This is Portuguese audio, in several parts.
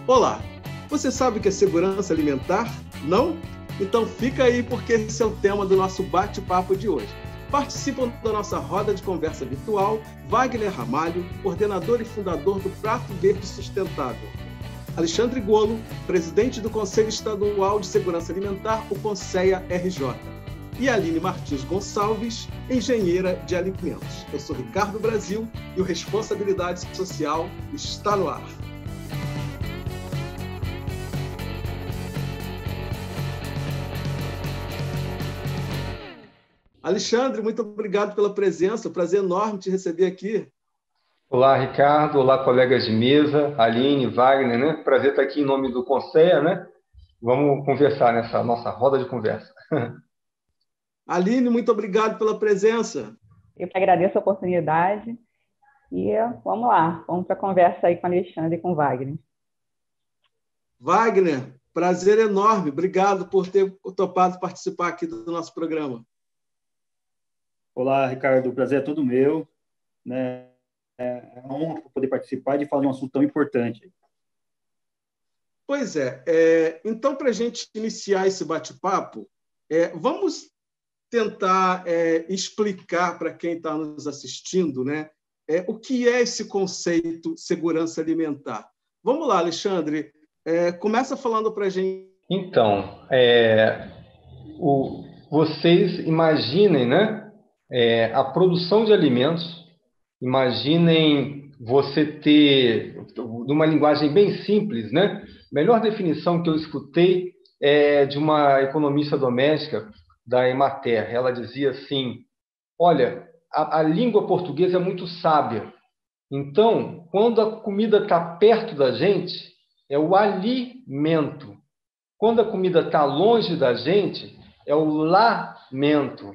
Olá, você sabe o que é segurança alimentar? Não? Então fica aí porque esse é o tema do nosso bate-papo de hoje. Participam da nossa roda de conversa virtual Wagner Ramalho, coordenador e fundador do Prato Verde Sustentável; Alexandre Golo, presidente do Conselho Estadual de Segurança Alimentar, o CONSEA-RJ; e Aline Martins Gonçalves, engenheira de alimentos. Eu sou Ricardo Brasil e o Responsabilidade Social está no ar. Alexandre, muito obrigado pela presença, prazer enorme te receber aqui. Olá, Ricardo. Olá, colegas de mesa, Aline, Wagner, né? Prazer estar aqui em nome do Conselho, né? Vamos conversar nessa nossa roda de conversa. Aline, muito obrigado pela presença. Eu que agradeço a oportunidade e vamos lá, vamos para a conversa aí com o Alexandre e com o Wagner. Wagner, prazer enorme, obrigado por ter topado participar aqui do nosso programa. Olá, Ricardo, o prazer é todo meu, né? É uma honra poder participar e de falar de um assunto tão importante. Pois é, então, para a gente iniciar esse bate-papo, vamos tentar explicar para quem está nos assistindo, né, o que é esse conceito segurança alimentar. Vamos lá, Alexandre, começa falando para a gente. Então, vocês imaginem, né, a produção de alimentos. Imaginem você ter, numa linguagem bem simples, né? A melhor definição que eu escutei é de uma economista doméstica da Emater. Ela dizia assim: olha, a língua portuguesa é muito sábia. Então, quando a comida está perto da gente, é o alimento. Quando a comida está longe da gente, é o lamento.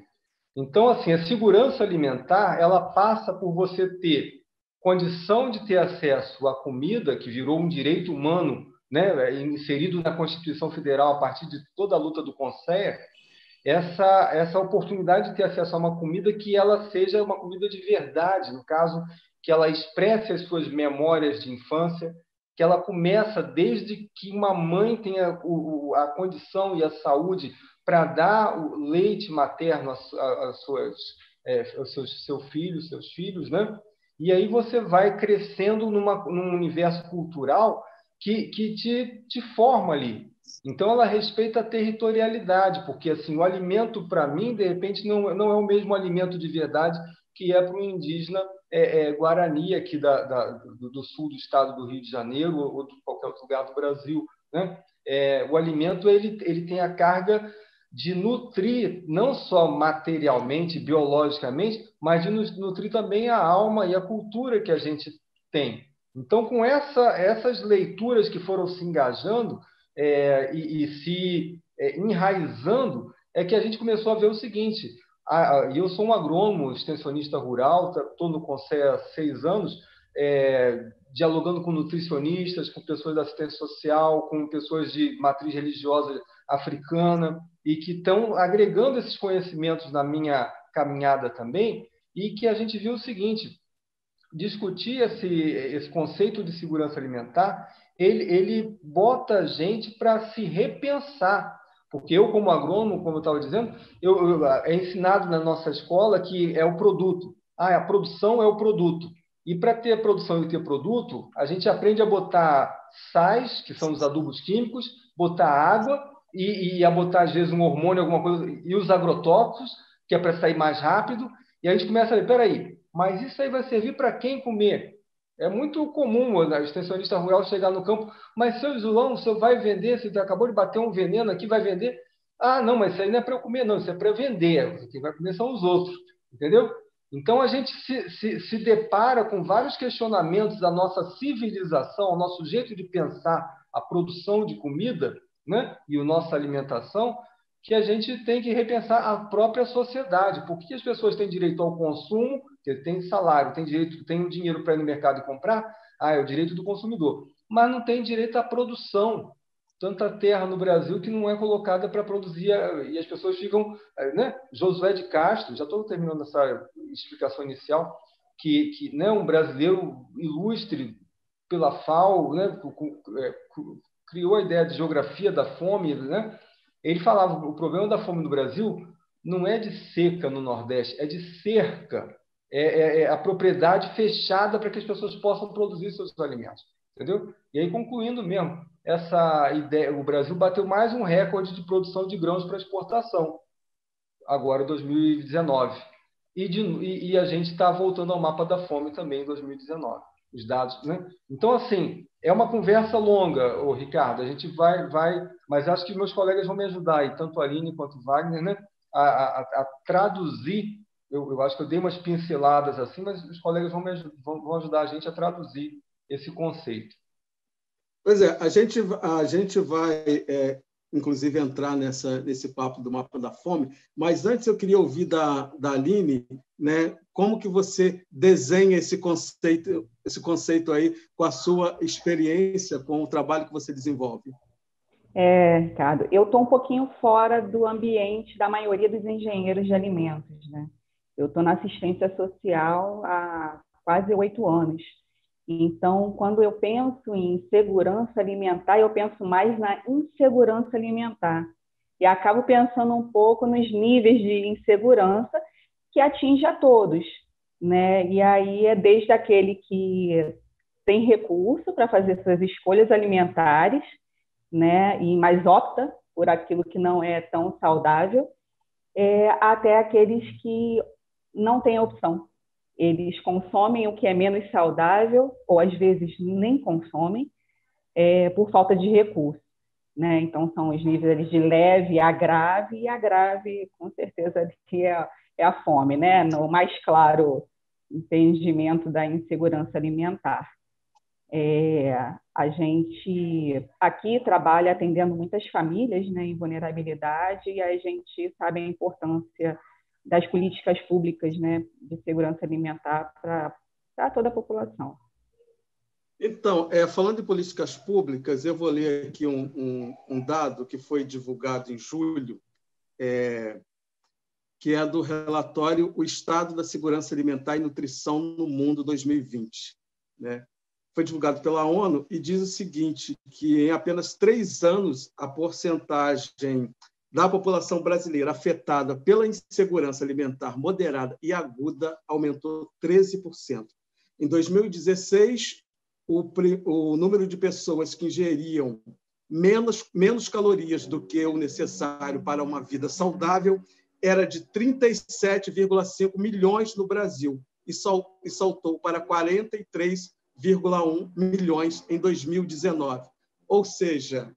Então, assim, a segurança alimentar, ela passa por você ter condição de ter acesso à comida, que virou um direito humano, né, inserido na Constituição Federal a partir de toda a luta do CONSEA, essa oportunidade de ter acesso a uma comida que ela seja uma comida de verdade, no caso, que ela expresse as suas memórias de infância, que ela começa desde que uma mãe tenha a condição e a saúde para dar o leite materno aos seus filhos, né? E aí você vai crescendo num universo cultural que te forma ali. Então, ela respeita a territorialidade, porque assim, o alimento, para mim, de repente, não é o mesmo alimento de verdade que é para o indígena Guarani, aqui do sul do estado do Rio de Janeiro ou de qualquer outro lugar do Brasil, né? O alimento ele tem a carga de nutrir, não só materialmente, biologicamente, mas de nutrir também a alma e a cultura que a gente tem. Então, com essas leituras que foram se engajando e se enraizando, é que a gente começou a ver o seguinte: eu sou um agrônomo, extensionista rural, estou no CONSEA há 6 anos, dialogando com nutricionistas, com pessoas da assistência social, com pessoas de matriz religiosa africana, e que estão agregando esses conhecimentos na minha caminhada também, e que a gente viu o seguinte: discutir esse conceito de segurança alimentar, ele bota a gente para se repensar. Porque eu, como agrônomo, como eu estava dizendo, é ensinado na nossa escola que é o produto. A produção é o produto. E para ter produção e ter produto, a gente aprende a botar sais, que são os adubos químicos, botar água e a botar, às vezes, um hormônio, alguma coisa, e os agrotóxicos, que é para sair mais rápido. E a gente começa a ver, peraí, mas isso aí vai servir para quem comer? É muito comum o extensionista rural chegar no campo: mas, seu Zulão, o senhor vai vender? Você acabou de bater um veneno aqui, vai vender? Ah, não, mas isso aí não é para eu comer, não, isso é para eu vender. Quem vai comer são os outros, entendeu? Então, a gente se depara com vários questionamentos da nossa civilização, o nosso jeito de pensar a produção de comida, né, e a nossa alimentação, que a gente tem que repensar a própria sociedade. Por que as pessoas têm direito ao consumo? Porque tem salário, tem dinheiro para ir no mercado e comprar? É o direito do consumidor. Mas não tem direito à produção. Tanta terra no Brasil que não é colocada para produzir, e as pessoas ficam, né? Josué de Castro, já estou terminando essa explicação inicial, que né, um brasileiro ilustre, pela FAO, né, criou a ideia de geografia da fome, né? Ele falava que o problema da fome no Brasil não é de seca no Nordeste, é de cerca. É a propriedade fechada para que as pessoas possam produzir seus alimentos. Entendeu? E aí, concluindo mesmo, essa ideia, o Brasil bateu mais um recorde de produção de grãos para exportação, agora em 2019. E a gente está voltando ao mapa da fome também em 2019. Os dados, né? Então, assim, é uma conversa longa, ô, Ricardo. A gente vai, mas acho que meus colegas vão me ajudar, aí, tanto a Aline quanto o Wagner, né? A traduzir. Eu acho que eu dei umas pinceladas assim, mas os colegas vão ajudar a gente a traduzir esse conceito. Pois é, a gente vai, inclusive, entrar nesse papo do mapa da fome, mas antes eu queria ouvir da Aline, né, como que você desenha esse conceito aí com a sua experiência, com o trabalho que você desenvolve. Ricardo, eu estou um pouquinho fora do ambiente da maioria dos engenheiros de alimentos, né? Eu estou na assistência social há quase 8 anos. Então, quando eu penso em segurança alimentar, eu penso mais na insegurança alimentar. E acabo pensando um pouco nos níveis de insegurança que atinge a todos, né? E aí é desde aquele que tem recurso para fazer suas escolhas alimentares, né? E mais opta por aquilo que não é tão saudável, até aqueles que não têm opção. Eles consomem o que é menos saudável, ou às vezes nem consomem, por falta de recurso, né? Então, são os níveis de leve a grave, e a grave, com certeza, que é a fome, né? No mais claro entendimento da insegurança alimentar. A gente aqui trabalha atendendo muitas famílias, né, em vulnerabilidade, e a gente sabe a importância das políticas públicas, né, de segurança alimentar para toda a população. Então, falando de políticas públicas, eu vou ler aqui um dado que foi divulgado em julho, que é do relatório O Estado da Segurança Alimentar e Nutrição no Mundo 2020. Né? Foi divulgado pela ONU e diz o seguinte, que em apenas 3 anos, a porcentagem da população brasileira afetada pela insegurança alimentar moderada e aguda aumentou 13%. Em 2016, o número de pessoas que ingeriam menos calorias do que o necessário para uma vida saudável era de 37,5 milhões no Brasil e saltou para 43,1 milhões em 2019. Ou seja,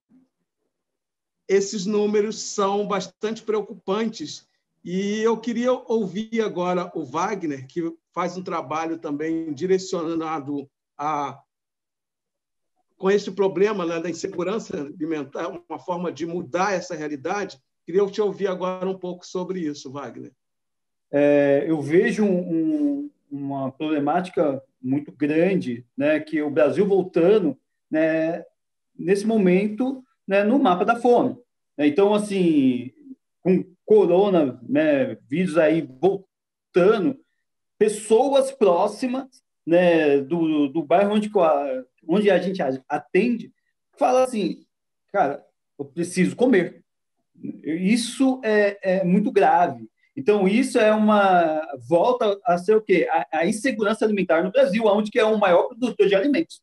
esses números são bastante preocupantes. E eu queria ouvir agora o Wagner, que faz um trabalho também direcionado com esse problema, né, da insegurança alimentar, uma forma de mudar essa realidade. Queria te ouvir agora um pouco sobre isso, Wagner. Eu vejo uma problemática muito grande, né, que o Brasil voltando, né, nesse momento, né, no mapa da fome. Então, assim, com corona, né, vírus aí voltando, pessoas próximas, né, do bairro onde a gente atende, falam assim, cara, eu preciso comer. Isso é muito grave. Então, isso é volta a ser o quê? A insegurança alimentar no Brasil, onde que é o maior produtor de alimentos.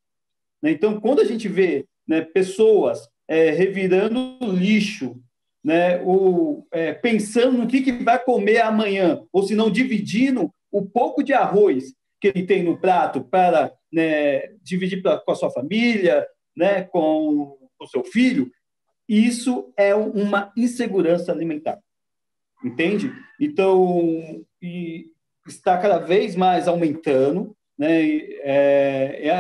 Então, quando a gente vê, né, pessoas revirando lixo, né, ou pensando no que vai comer amanhã, ou se não dividindo o pouco de arroz que ele tem no prato para, né, dividir com a sua família, né, com o seu filho, isso é uma insegurança alimentar. Entende? Então, está cada vez mais aumentando, né?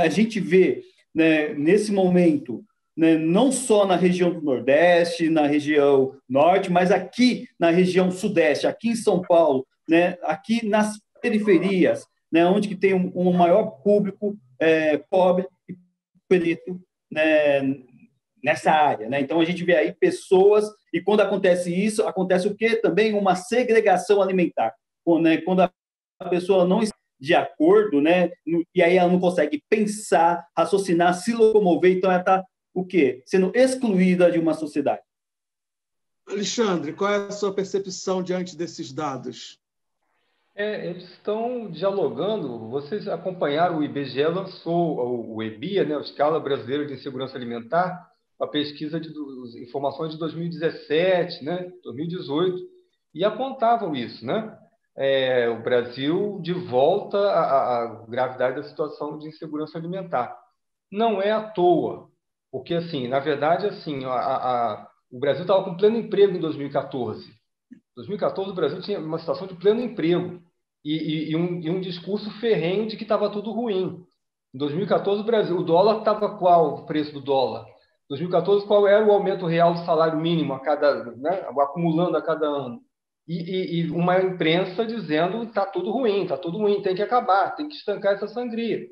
A gente vê, né, nesse momento, né, não só na região do Nordeste, na região Norte, mas aqui na região Sudeste, aqui em São Paulo, né, aqui nas periferias, né, onde que tem um maior público pobre e preto, né, nessa área, né? Então, a gente vê aí pessoas, e quando acontece isso, acontece o quê? Também uma segregação alimentar, né? Quando a pessoa não está de acordo, né? E aí ela não consegue pensar, raciocinar, se locomover, então ela está o quê? Sendo excluída de uma sociedade. Alexandre, qual é a sua percepção diante desses dados? Eles estão dialogando. Vocês acompanharam, o IBGE lançou o EBIA, né, o Escala Brasileira de Insegurança Alimentar, a pesquisa de informações de 2017, né, 2018, e apontavam isso, né? O Brasil de volta à gravidade da situação de insegurança alimentar. Não é à toa, porque, assim, na verdade, assim, o Brasil estava com pleno emprego em 2014. Em 2014, o Brasil tinha uma situação de pleno emprego e um discurso ferrenho de que estava tudo ruim. Em 2014, o dólar estava qual o preço do dólar? Em 2014, qual era o aumento real do salário mínimo acumulando a cada ano? E uma imprensa dizendo está tudo ruim, tem que acabar, tem que estancar essa sangria.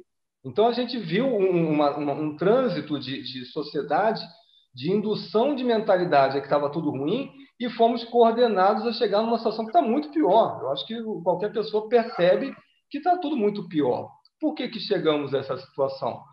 Então, a gente viu um trânsito de sociedade, de indução de mentalidade que estava tudo ruim, e fomos coordenados a chegar numa situação que está muito pior. Eu acho que qualquer pessoa percebe que está tudo muito pior. Por que chegamos a essa situação?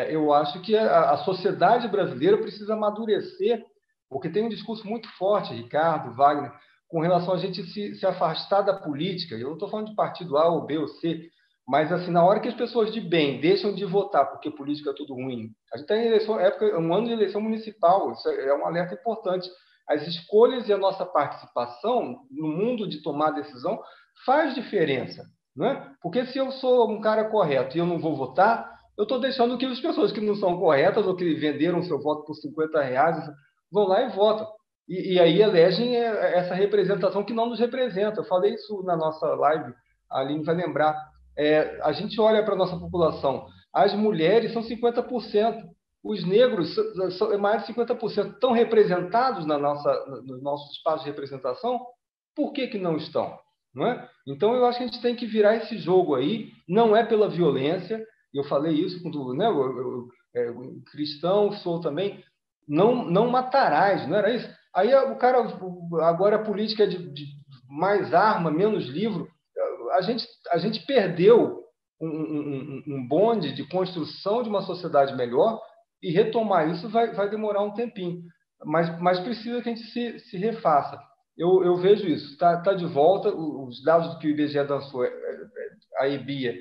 Eu acho que a sociedade brasileira precisa amadurecer, porque tem um discurso muito forte, Ricardo, Wagner, com relação a gente se afastar da política. Eu não estou falando de partido A ou B ou C, mas assim, na hora que as pessoas de bem deixam de votar porque política é tudo ruim, a gente está em eleição, um ano de eleição municipal, isso é um alerta importante. As escolhas e a nossa participação no mundo de tomar decisão faz diferença, né? Porque se eu sou um cara correto e eu não vou votar, eu estou deixando que as pessoas que não são corretas ou que venderam seu voto por R$50 vão lá e votam. E aí elegem essa representação que não nos representa. Eu falei isso na nossa live, a Aline vai lembrar. A gente olha para a nossa população, as mulheres são 50%, os negros são mais de 50%, estão representados no nosso espaço de representação. Por que não estão? Não é? Então, eu acho que a gente tem que virar esse jogo aí, não é pela violência, eu falei isso com tudo, né? Eu cristão sou também, não matarás, não era isso? Aí o cara, agora a política é de mais arma, menos livro. A gente perdeu um bonde de construção de uma sociedade melhor, e retomar isso vai demorar um tempinho. Mas precisa que a gente se refaça. Eu vejo isso. Está de volta. Os dados que o IBGE lançou, a EBIA,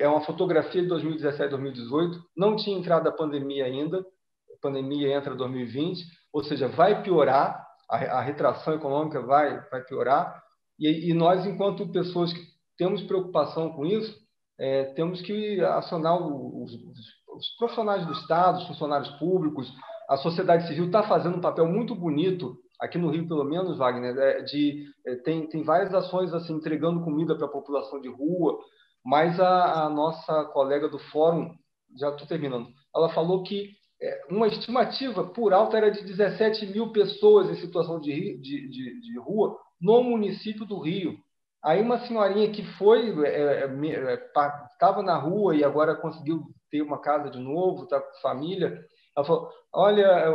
é uma fotografia de 2017, 2018. Não tinha entrado a pandemia ainda. A pandemia entra em 2020. Ou seja, vai piorar. A retração econômica vai piorar. E nós, enquanto pessoas que temos preocupação com isso, temos que acionar os profissionais do Estado, os funcionários públicos. A sociedade civil está fazendo um papel muito bonito, aqui no Rio, pelo menos, Wagner, tem várias ações assim, entregando comida para a população de rua, mas a nossa colega do fórum, já estou terminando, ela falou que uma estimativa por alta era de 17 mil pessoas em situação de rua no município do Rio. Aí uma senhorinha que estava na rua e agora conseguiu ter uma casa de novo, está com família, ela falou, olha,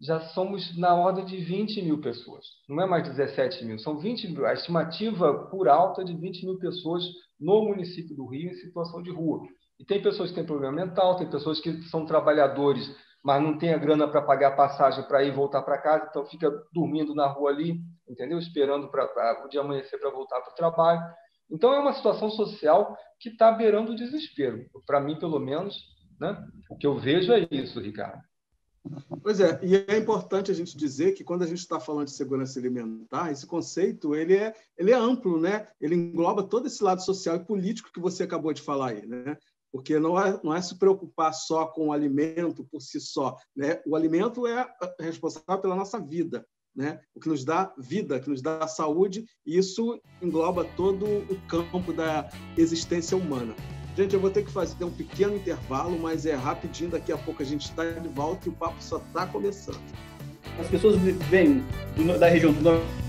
já somos na ordem de 20 mil pessoas, não é mais 17 mil, são 20 mil, a estimativa por alta é de 20 mil pessoas no município do Rio em situação de rua. E tem pessoas que têm problema mental, tem pessoas que são trabalhadores, mas não tem a grana para pagar a passagem para ir e voltar para casa, então fica dormindo na rua ali, entendeu? Esperando o dia amanhecer para voltar para o trabalho. Então, é uma situação social que está beirando o desespero. Para mim, pelo menos, né? O que eu vejo é isso, Ricardo. Pois é, e é importante a gente dizer que quando a gente está falando de segurança alimentar, esse conceito ele é amplo, né? Ele engloba todo esse lado social e político que você acabou de falar aí, né? Porque não é se preocupar só com o alimento por si só, né? O alimento é responsável pela nossa vida, né? O que nos dá vida, que nos dá saúde, e isso engloba todo o campo da existência humana. Gente, eu vou ter que fazer um pequeno intervalo, mas é rapidinho, daqui a pouco a gente está de volta e o papo só está começando. As pessoas vêm da região do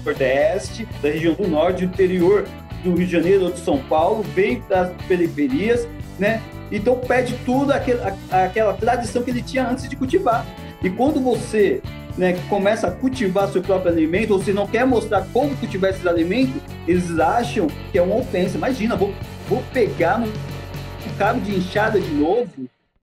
Nordeste, da região do Norte, do interior do Rio de Janeiro ou de São Paulo, vêm das periferias, né? Então perde tudo aquela tradição que ele tinha antes de cultivar. E quando você, né, começa a cultivar seu próprio alimento, ou você não quer mostrar como cultivar esses alimentos, eles acham que é uma ofensa. Imagina, vou vou pegar um cabo de enxada de novo